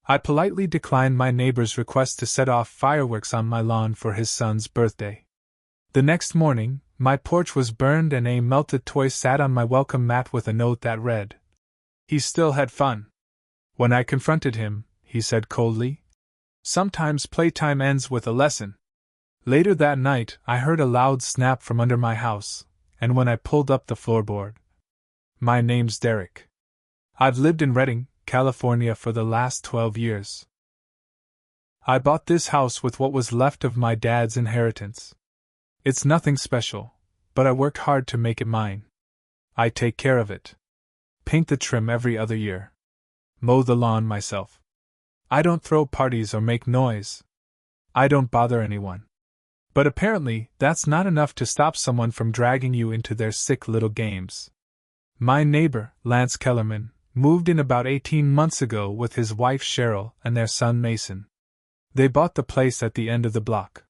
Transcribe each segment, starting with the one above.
I politely declined my neighbor's request to set off fireworks on my lawn for his son's birthday. The next morning, my porch was burned and a melted toy sat on my welcome mat with a note that read, "He still had fun." When I confronted him, he said coldly, "Sometimes playtime ends with a lesson." Later that night, I heard a loud snap from under my house, and when I pulled up the floorboard, "My name's Derek. I've lived in Redding, California for the last 12 years. I bought this house with what was left of my dad's inheritance. It's nothing special, but I worked hard to make it mine. I take care of it. Paint the trim every other year. Mow the lawn myself. I don't throw parties or make noise. I don't bother anyone. But apparently, that's not enough to stop someone from dragging you into their sick little games. My neighbor, Lance Kellerman, moved in about 18 months ago with his wife Cheryl and their son Mason. They bought the place at the end of the block.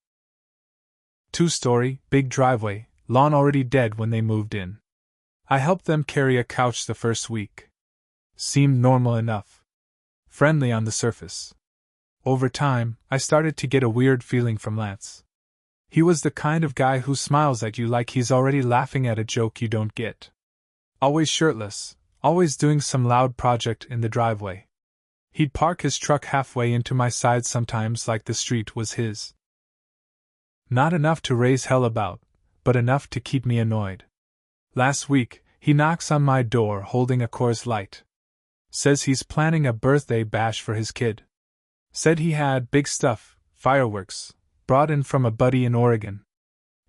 2-story, big driveway, lawn already dead when they moved in. I helped them carry a couch the first week. Seemed normal enough. Friendly on the surface. Over time, I started to get a weird feeling from Lance. He was the kind of guy who smiles at you like he's already laughing at a joke you don't get. Always shirtless, always doing some loud project in the driveway. He'd park his truck halfway into my side sometimes like the street was his. Not enough to raise hell about, but enough to keep me annoyed. Last week, he knocks on my door holding a Coors Light. Says he's planning a birthday bash for his kid. Said he had big stuff, fireworks, brought in from a buddy in Oregon.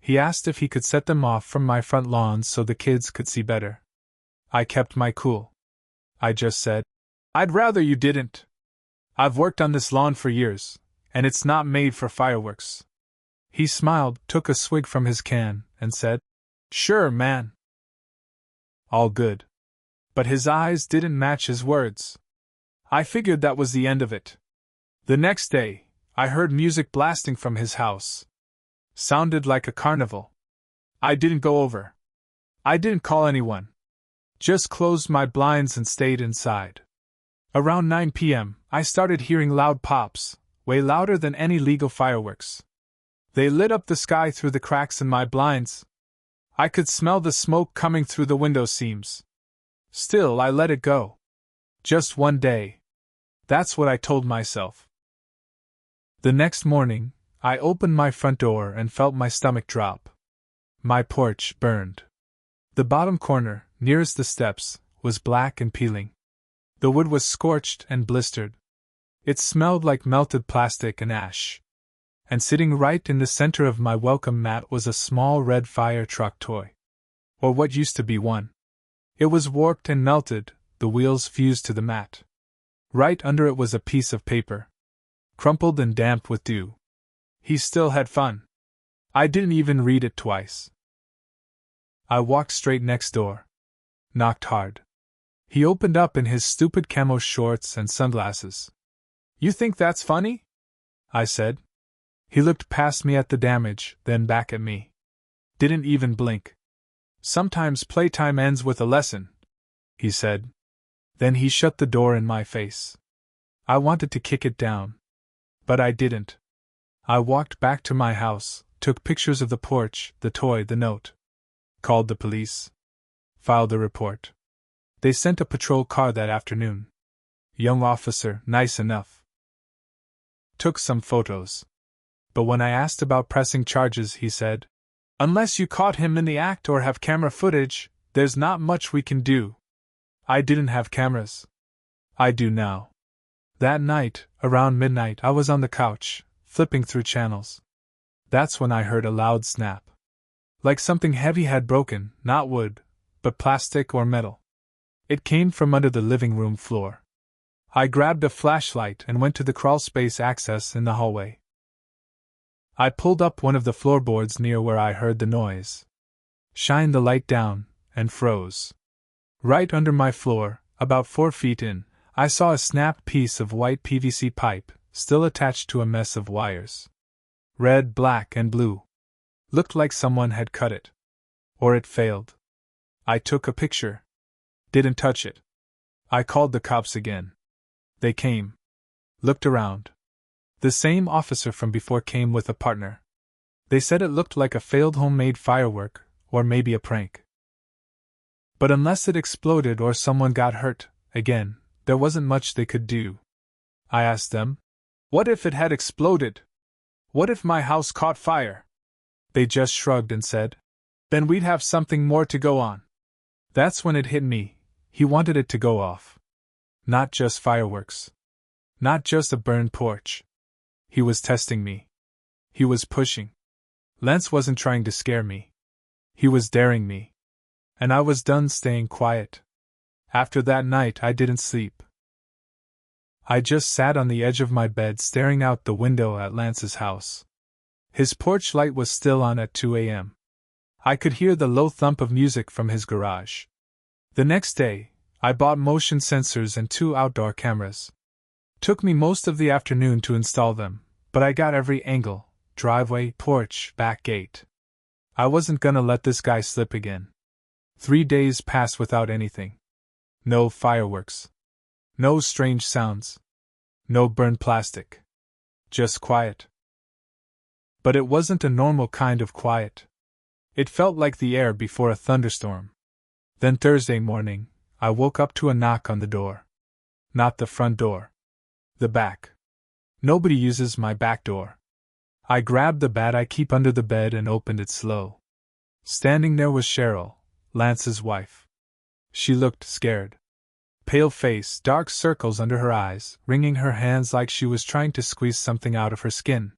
He asked if he could set them off from my front lawn so the kids could see better. I kept my cool. I just said, "I'd rather you didn't. I've worked on this lawn for years, and it's not made for fireworks." He smiled, took a swig from his can, and said, "Sure, man." All good. But his eyes didn't match his words. I figured that was the end of it. The next day, I heard music blasting from his house. Sounded like a carnival. I didn't go over. I didn't call anyone. Just closed my blinds and stayed inside. Around 9 p.m., I started hearing loud pops, way louder than any legal fireworks. They lit up the sky through the cracks in my blinds. I could smell the smoke coming through the window seams. Still, I let it go. Just one day. That's what I told myself. The next morning, I opened my front door and felt my stomach drop. My porch burned. The bottom corner, nearest the steps, was black and peeling. The wood was scorched and blistered. It smelled like melted plastic and ash. And sitting right in the center of my welcome mat was a small red fire truck toy. Or what used to be one. It was warped and melted, the wheels fused to the mat. Right under it was a piece of paper. Crumpled and damp with dew. He still had fun. I didn't even read it twice. I walked straight next door. Knocked hard. He opened up in his stupid camo shorts and sunglasses. "You think that's funny?" I said. He looked past me at the damage, then back at me. Didn't even blink. "Sometimes playtime ends with a lesson," he said. Then he shut the door in my face. I wanted to kick it down. But I didn't. I walked back to my house, took pictures of the porch, the toy, the note. Called the police. Filed a report. They sent a patrol car that afternoon. Young officer, nice enough. Took some photos. But when I asked about pressing charges, he said, "Unless you caught him in the act or have camera footage, there's not much we can do." I didn't have cameras. I do now. That night, around midnight, I was on the couch, flipping through channels. That's when I heard a loud snap. Like something heavy had broken, not wood, but plastic or metal. It came from under the living room floor. I grabbed a flashlight and went to the crawlspace access in the hallway. I pulled up one of the floorboards near where I heard the noise. Shined the light down, and froze. Right under my floor, about 4 feet in, I saw a snapped piece of white PVC pipe, still attached to a mess of wires. Red, black, and blue. Looked like someone had cut it. Or it failed. I took a picture. Didn't touch it. I called the cops again. They came. looked around. The same officer from before came with a partner. They said it looked like a failed homemade firework, or maybe a prank. But unless it exploded or someone got hurt, again, there wasn't much they could do. I asked them, "What if it had exploded? What if my house caught fire?" They just shrugged and said, "Then we'd have something more to go on." That's when it hit me. He wanted it to go off. Not just fireworks. Not just a burned porch. He was testing me. He was pushing. Lance wasn't trying to scare me. He was daring me. And I was done staying quiet. After that night, I didn't sleep. I just sat on the edge of my bed staring out the window at Lance's house. His porch light was still on at 2 a.m. I could hear the low thump of music from his garage. The next day, I bought motion sensors and 2 outdoor cameras. Took me most of the afternoon to install them, but I got every angle: driveway, porch, back gate. I wasn't gonna let this guy slip again. 3 days passed without anything. No fireworks. No strange sounds. No burned plastic. Just quiet. But it wasn't a normal kind of quiet. It felt like the air before a thunderstorm. Then Thursday morning, I woke up to a knock on the door. Not the front door. The back. Nobody uses my back door. I grabbed the bat I keep under the bed and opened it slow. Standing there was Cheryl, Lance's wife. She looked scared. Pale face, dark circles under her eyes, wringing her hands like she was trying to squeeze something out of her skin.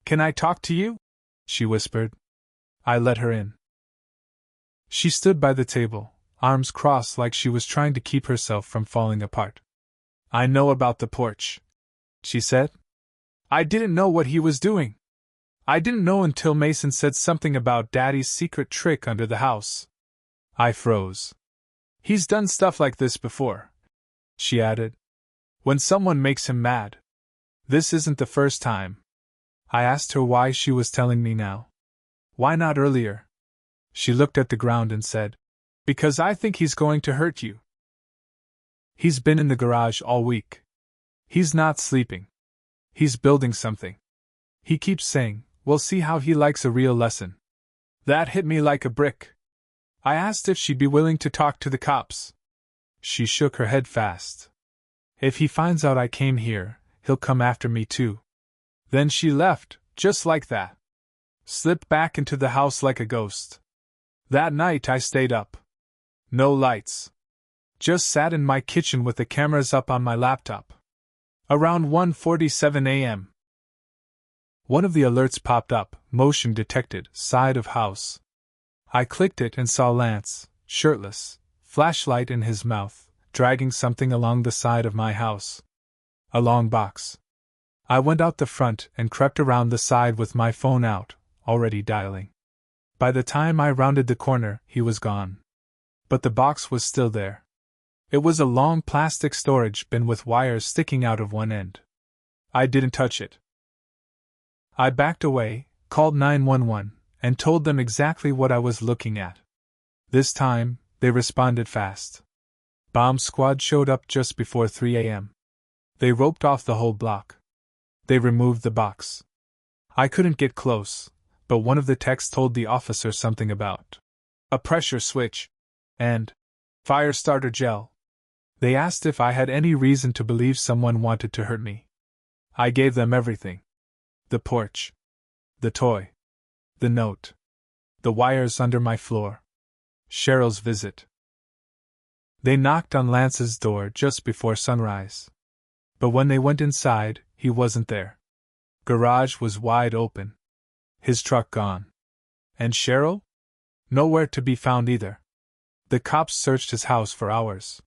"Can I talk to you?" she whispered. I let her in. She stood by the table, arms crossed like she was trying to keep herself from falling apart. "I know about the porch," she said. "I didn't know what he was doing. I didn't know until Mason said something about Daddy's secret trick under the house." I froze. "He's done stuff like this before," she added. "When someone makes him mad. This isn't the first time." I asked her why she was telling me now. "Why not earlier?" She looked at the ground and said, "Because I think he's going to hurt you. He's been in the garage all week. He's not sleeping. He's building something. He keeps saying, 'We'll see how he likes a real lesson.'" That hit me like a brick. I asked if she'd be willing to talk to the cops. She shook her head fast. "If he finds out I came here, he'll come after me too." Then she left, just like that. Slipped back into the house like a ghost. That night I stayed up. No lights. Just sat in my kitchen with the cameras up on my laptop. Around 1:47 a.m. One of the alerts popped up, motion detected, side of house. I clicked it and saw Lance, shirtless, flashlight in his mouth, dragging something along the side of my house. A long box. I went out the front and crept around the side with my phone out, already dialing. By the time I rounded the corner, he was gone. But the box was still there. It was a long plastic storage bin with wires sticking out of one end. I didn't touch it. I backed away, called 911, and told them exactly what I was looking at. This time, they responded fast. Bomb squad showed up just before 3 a.m. They roped off the whole block. They removed the box. I couldn't get close, but one of the techs told the officer something about a pressure switch and fire starter gel. They asked if I had any reason to believe someone wanted to hurt me. I gave them everything. The porch. The toy. The note. The wires under my floor. Cheryl's visit. They knocked on Lance's door just before sunrise. But when they went inside, he wasn't there. Garage was wide open. His truck gone. And Cheryl? Nowhere to be found either. The cops searched his house for hours.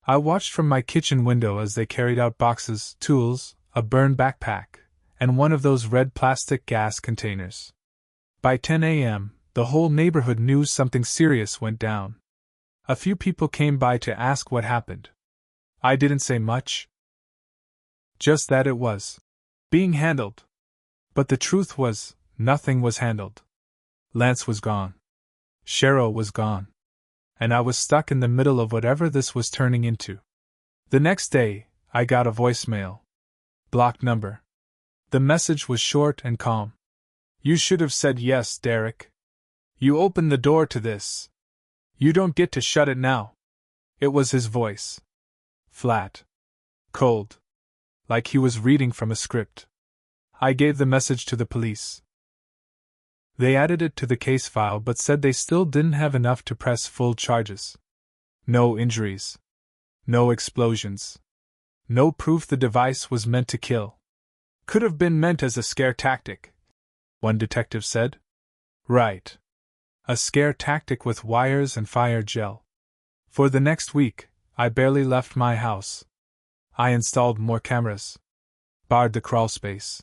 I watched from my kitchen window as they carried out boxes, tools, a burned backpack, and one of those red plastic gas containers. By 10 a.m., the whole neighborhood knew something serious went down. A few people came by to ask what happened. I didn't say much. Just that it was being handled. But the truth was, nothing was handled. Lance was gone. Cheryl was gone. And I was stuck in the middle of whatever this was turning into. The next day, I got a voicemail. Block number. The message was short and calm. You should have said yes, Derek. You opened the door to this. You don't get to shut it now. It was his voice. Flat. Cold. Like he was reading from a script. I gave the message to the police. They added it to the case file but said they still didn't have enough to press full charges. No injuries. No explosions. No proof the device was meant to kill. Could have been meant as a scare tactic, one detective said. Right. A scare tactic with wires and fire gel. For the next week, I barely left my house. I installed more cameras. Barred the crawl space.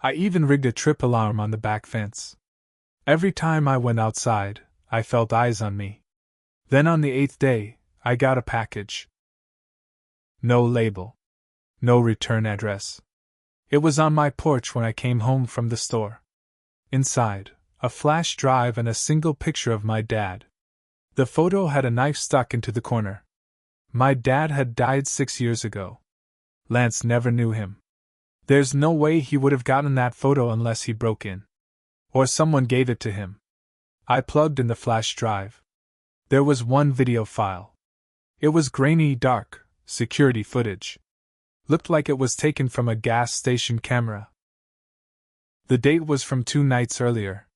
I even rigged a trip alarm on the back fence. Every time I went outside, I felt eyes on me. Then on the 8th day, I got a package. No label. No return address. It was on my porch when I came home from the store. Inside, a flash drive and a single picture of my dad. The photo had a knife stuck into the corner. My dad had died 6 years ago. Lance never knew him. There's no way he would have gotten that photo unless he broke in. Or someone gave it to him. I plugged in the flash drive. There was one video file. It was grainy, dark, security footage. Looked like it was taken from a gas station camera. The date was from 2 nights earlier.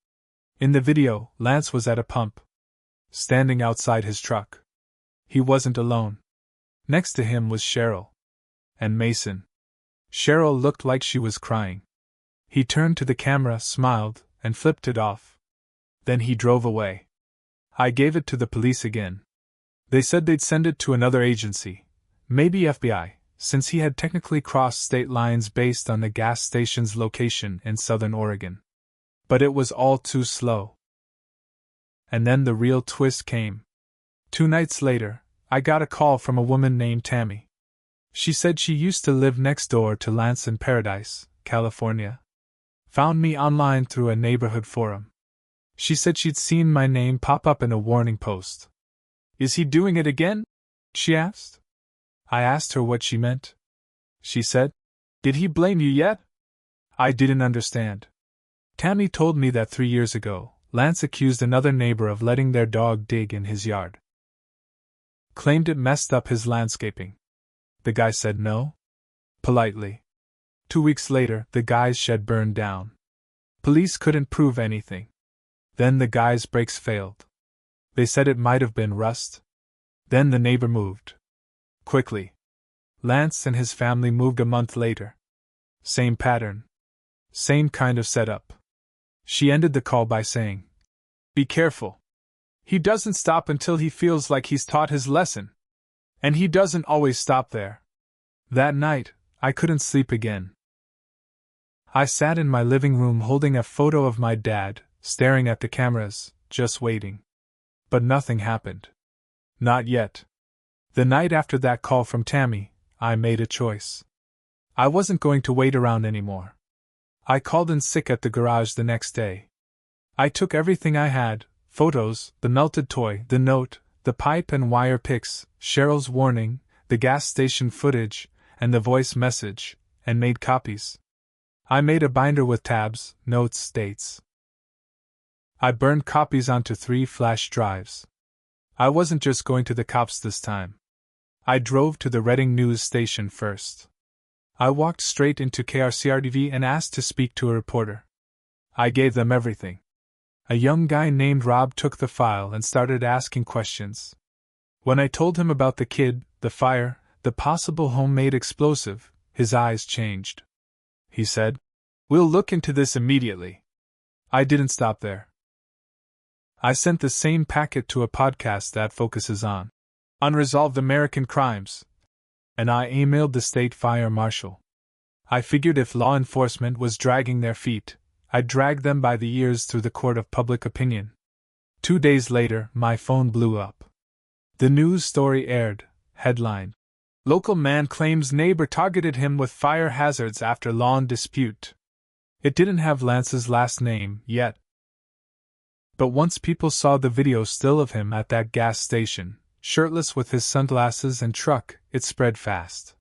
In the video, Lance was at a pump. Standing outside his truck. He wasn't alone. Next to him was Cheryl. And Mason. Cheryl looked like she was crying. He turned to the camera, smiled, and flipped it off. Then he drove away. I gave it to the police again. They said they'd send it to another agency, maybe FBI, since he had technically crossed state lines based on the gas station's location in southern Oregon. But it was all too slow. And then the real twist came. 2 nights later, I got a call from a woman named Tammy. She said she used to live next door to Lance in Paradise, California. Found me online through a neighborhood forum. She said she'd seen my name pop up in a warning post. Is he doing it again? She asked. I asked her what she meant. She said, Did he blame you yet? I didn't understand. Tammy told me that 3 years ago, Lance accused another neighbor of letting their dog dig in his yard. Claimed it messed up his landscaping. The guy said no. Politely. 2 weeks later, the guy's shed burned down. Police couldn't prove anything. Then the guy's brakes failed. They said it might have been rust. Then the neighbor moved. Quickly. Lance and his family moved a month later. Same pattern. Same kind of setup. She ended the call by saying, Be careful. He doesn't stop until he feels like he's taught his lesson. And he doesn't always stop there. That night, I couldn't sleep again. I sat in my living room holding a photo of my dad, staring at the cameras, just waiting. But nothing happened. Not yet. The night after that call from Tammy, I made a choice. I wasn't going to wait around anymore. I called in sick at the garage the next day. I took everything I had, photos, the melted toy, the note, the pipe and wire pics, Cheryl's warning, the gas station footage, and the voice message, and made copies. I made a binder with tabs, notes, dates. I burned copies onto 3 flash drives. I wasn't just going to the cops this time. I drove to the Redding news station first. I walked straight into KRCR-TV and asked to speak to a reporter. I gave them everything. A young guy named Rob took the file and started asking questions. When I told him about the kid, the fire, the possible homemade explosive, his eyes changed. He said, We'll look into this immediately. I didn't stop there. I sent the same packet to a podcast that focuses on unresolved American crimes, and I emailed the state fire marshal. I figured if law enforcement was dragging their feet, I'd drag them by the ears through the court of public opinion. 2 days later, my phone blew up. The news story aired, headline: Local man claims neighbor targeted him with fire hazards after lawn dispute. It didn't have Lance's last name yet. But once people saw the video still of him at that gas station, shirtless with his sunglasses and truck, it spread fast.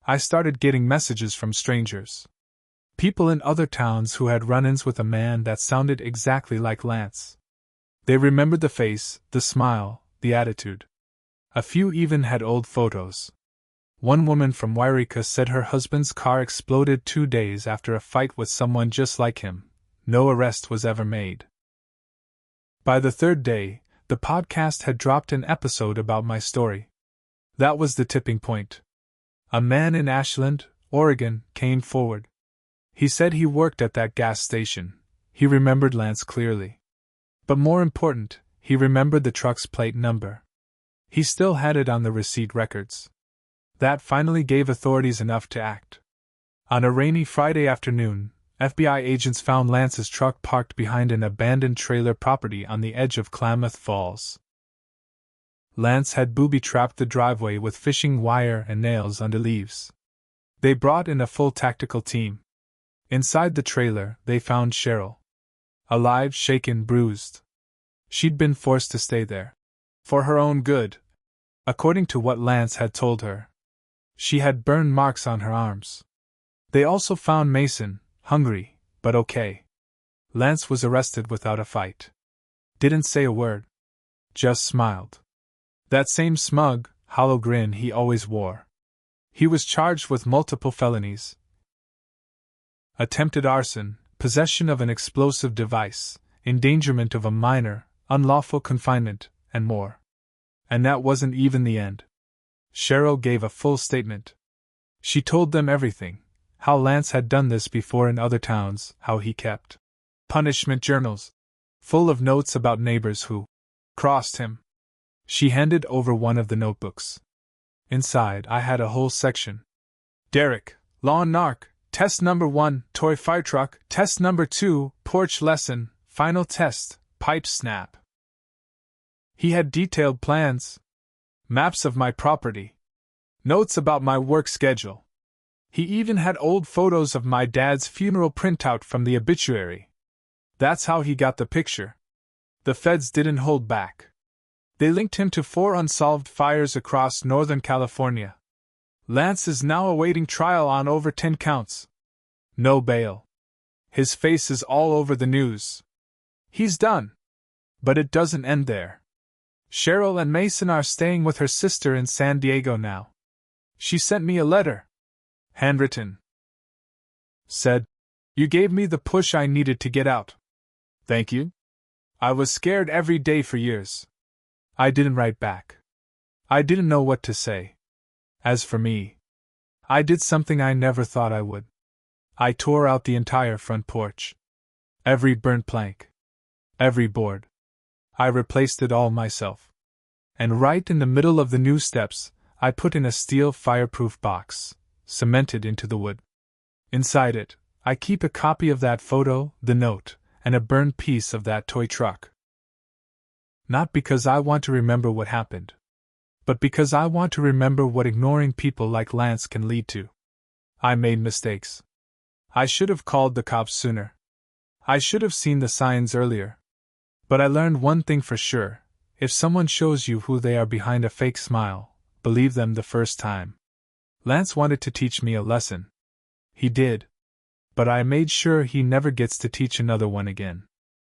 I started getting messages from strangers. People in other towns who had run-ins with a man that sounded exactly like Lance. They remembered the face, the smile, the attitude. A few even had old photos. One woman from Wairika said her husband's car exploded 2 days after a fight with someone just like him. No arrest was ever made. By the third day, the podcast had dropped an episode about my story. That was the tipping point. A man in Ashland, Oregon, came forward. He said he worked at that gas station. He remembered Lance clearly. But more important, he remembered the truck's plate number. He still had it on the receipt records. That finally gave authorities enough to act. On a rainy Friday afternoon, FBI agents found Lance's truck parked behind an abandoned trailer property on the edge of Klamath Falls. Lance had booby-trapped the driveway with fishing wire and nails under leaves. They brought in a full tactical team. Inside the trailer, they found Cheryl. Alive, shaken, bruised. She'd been forced to stay there. For her own good. According to what Lance had told her. She had burn marks on her arms. They also found Mason, hungry, but okay. Lance was arrested without a fight. Didn't say a word. Just smiled. That same smug, hollow grin he always wore. He was charged with multiple felonies. Attempted arson, possession of an explosive device, endangerment of a minor, unlawful confinement, and more. And that wasn't even the end. Cheryl gave a full statement. She told them everything, how Lance had done this before in other towns, how he kept punishment journals, full of notes about neighbors who crossed him. She handed over one of the notebooks. Inside, I had a whole section. Derek, Law and Narc, Test number 1, Toy Fire Truck, Test number 2, Porch Lesson, Final Test, Pipe Snap. He had detailed plans, maps of my property, notes about my work schedule. He even had old photos of my dad's funeral printout from the obituary. That's how he got the picture. The feds didn't hold back. They linked him to 4 unsolved fires across Northern California. Lance is now awaiting trial on over 10 counts. No bail. His face is all over the news. He's done. But it doesn't end there. Cheryl and Mason are staying with her sister in San Diego now. She sent me a letter. Handwritten. Said, "You gave me the push I needed to get out. Thank you. I was scared every day for years." I didn't write back. I didn't know what to say. As for me, I did something I never thought I would. I tore out the entire front porch. Every burnt plank. Every board. I replaced it all myself. And right in the middle of the new steps, I put in a steel fireproof box, cemented into the wood. Inside it, I keep a copy of that photo, the note, and a burned piece of that toy truck. Not because I want to remember what happened, but because I want to remember what ignoring people like Lance can lead to. I made mistakes. I should have called the cops sooner. I should have seen the signs earlier. But I learned one thing for sure: if someone shows you who they are behind a fake smile, believe them the first time. Lance wanted to teach me a lesson. He did. But I made sure he never gets to teach another one again.